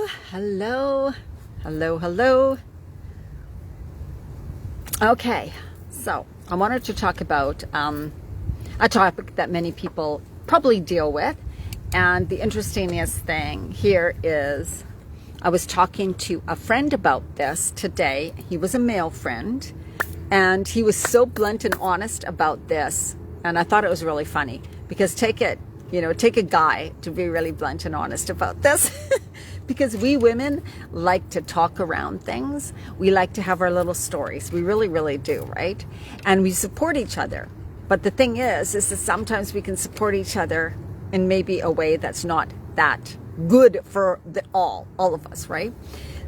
hello, hello, hello. Okay, so I wanted to talk about a topic that many people probably deal with. And the interestingest thing here is I was talking to a friend about this today. He was a male friend, and he was so blunt and honest about this. And I thought it was really funny because take a guy to be really blunt and honest about this. Because we women like to talk around things. We like to have our little stories. We really, really do, right? And we support each other. But the thing is that sometimes we can support each other in maybe a way that's not that good for all of us, right?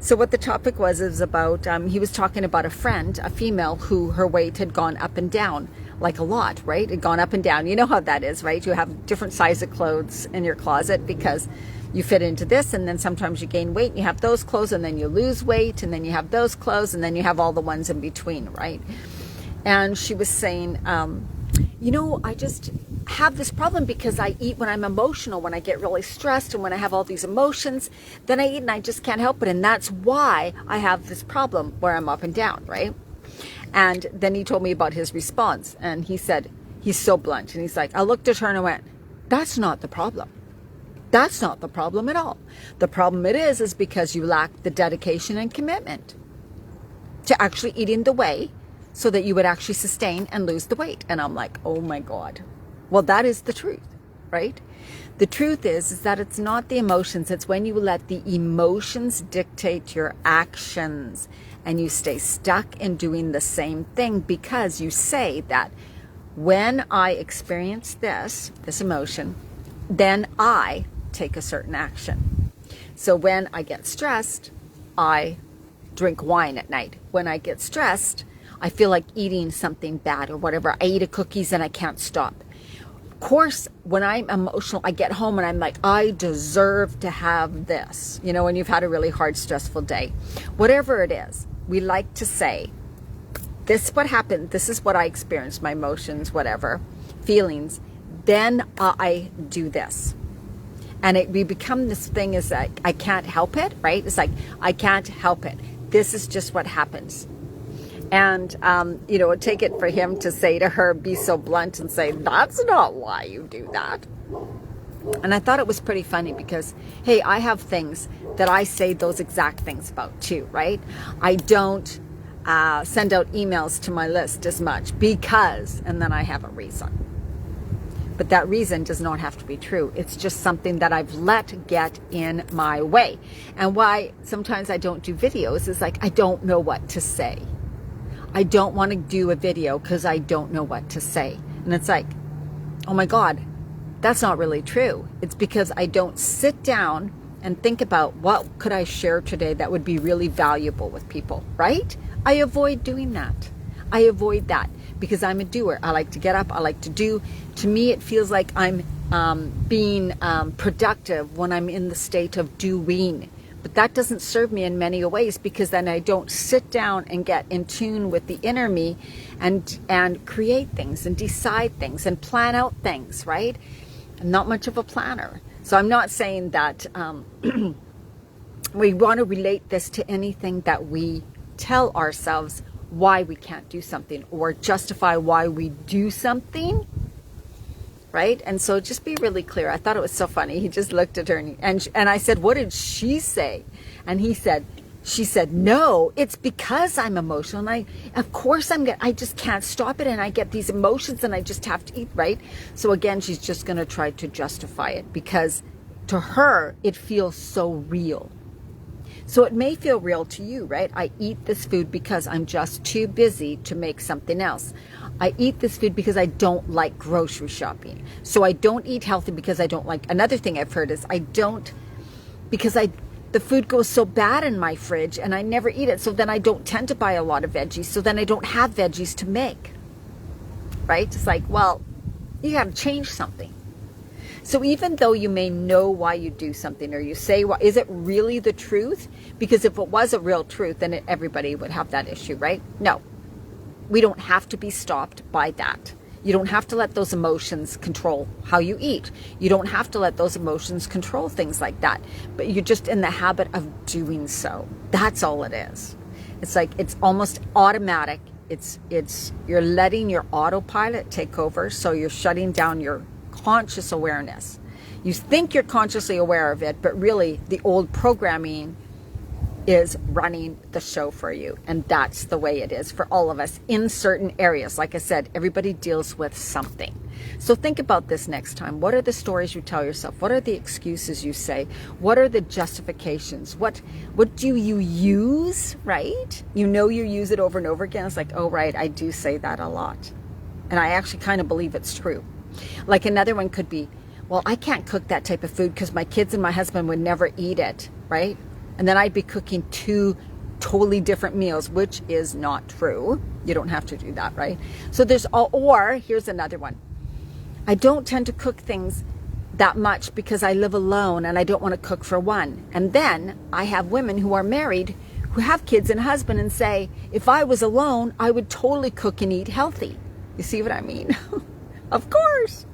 So what the topic was about, he was talking about a friend, a female, who her weight had gone up and down, like a lot, right? It had gone up and down. You know how that is, right? You have different sizes of clothes in your closet because you fit into this, and then sometimes you gain weight, and you have those clothes, and then you lose weight, and then you have those clothes, and then you have all the ones in between, right? And she was saying, I just have this problem because I eat when I'm emotional, when I get really stressed, and when I have all these emotions, then I eat and I just can't help it. And that's why I have this problem where I'm up and down, right? And then he told me about his response, and he said, he's so blunt, and he's like, I looked at her and I went, that's not the problem. That's not the problem at all. The problem it is because you lack the dedication and commitment to actually eating the way so that you would actually sustain and lose the weight. And I'm like, oh my God. Well, that is the truth, right? The truth is that it's not the emotions. It's when you let the emotions dictate your actions and you stay stuck in doing the same thing because you say that when I experience this emotion, then I take a certain action. So when I get stressed, I drink wine at night. When I get stressed, I feel like eating something bad or whatever. I eat a cookies and I can't stop. Of course, when I'm emotional, I get home and I'm like, I deserve to have this. You know, when you've had a really hard, stressful day. Whatever it is, we like to say, this is what happened. This is what I experienced, my emotions, whatever, feelings. Then I do this. And we become this thing is like, I can't help it, right? It's like, I can't help it. This is just what happens. And, take it for him to say to her, be so blunt and say, that's not why you do that. And I thought it was pretty funny because, hey, I have things that I say those exact things about too, right? I don't send out emails to my list as much because, and then I have a reason. But that reason does not have to be true. It's just something that I've let get in my way. And why sometimes I don't do videos is like, I don't know what to say. I don't want to do a video because I don't know what to say. And it's like, oh my God, that's not really true. It's because I don't sit down and think about what could I share today that would be really valuable with people, right? I avoid doing that. I avoid that because I'm a doer. I like to get up. I like to do. To me, it feels like I'm being productive when I'm in the state of doing. But that doesn't serve me in many ways because then I don't sit down and get in tune with the inner me and create things and decide things and plan out things, right? I'm not much of a planner. So I'm not saying that we want to relate this to anything that we tell ourselves why we can't do something or justify why we do something, right? And so just be really clear. I thought it was so funny. He just looked at her and I said, what did she say? And she said, no, it's because I'm emotional. And of course I just can't stop it. And I get these emotions and I just have to eat, right? So again, she's just going to try to justify it because to her, it feels so real. So it may feel real to you, right? I eat this food because I'm just too busy to make something else. I eat this food because I don't like grocery shopping. So I don't eat healthy because I don't like, another thing I've heard is the food goes so bad in my fridge and I never eat it. So then I don't tend to buy a lot of veggies. So then I don't have veggies to make, right? It's like, well, you got to change something. So even though you may know why you do something or you say, well, is it really the truth? Because if it was a real truth, then everybody would have that issue, right? No, we don't have to be stopped by that. You don't have to let those emotions control how you eat. You don't have to let those emotions control things like that. But you're just in the habit of doing so. That's all it is. It's like it's almost automatic. It's you're letting your autopilot take over, so you're shutting down your conscious awareness. You think you're consciously aware of it, but really the old programming is running the show for you. And that's the way it is for all of us in certain areas. Like I said, everybody deals with something. So think about this next time. What are the stories you tell yourself? What are the excuses you say? What are the justifications? What do you use, right? You know you use it over and over again. It's like, oh, right, I do say that a lot. And I actually kind of believe it's true. Like another one could be, well, I can't cook that type of food because my kids and my husband would never eat it, right? And then I'd be cooking 2 totally different meals, which is not true. You don't have to do that, right? So or here's another one. I don't tend to cook things that much because I live alone and I don't want to cook for one. And then I have women who are married who have kids and a husband and say, if I was alone, I would totally cook and eat healthy. You see what I mean? Of course.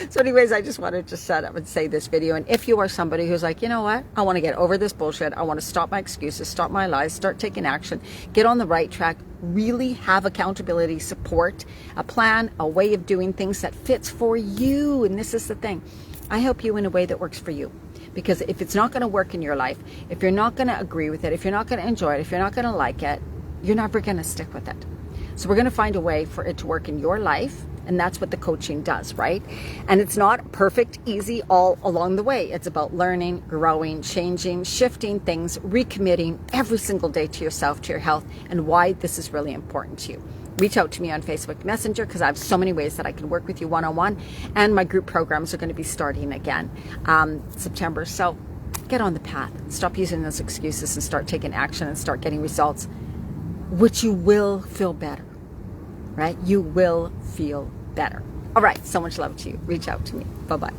So anyways, I just wanted to set up and say this video. And if you are somebody who's like, you know what, I want to get over this bullshit. I want to stop my excuses, stop my lies, start taking action, get on the right track, really have accountability, support, a plan, a way of doing things that fits for you. And this is the thing. I help you in a way that works for you. Because if it's not going to work in your life, if you're not going to agree with it, if you're not going to enjoy it, if you're not going to like it, you're never going to stick with it. So we're going to find a way for it to work in your life. And that's what the coaching does, right? And it's not perfect, easy all along the way. It's about learning, growing, changing, shifting things, recommitting every single day to yourself, to your health, and why this is really important to you. Reach out to me on Facebook Messenger because I have so many ways that I can work with you one-on-one. And my group programs are going to be starting again September. So get on the path. Stop using those excuses and start taking action and start getting results, which you will feel better. Right? You will feel better. All right. So much love to you. Reach out to me. Bye-bye.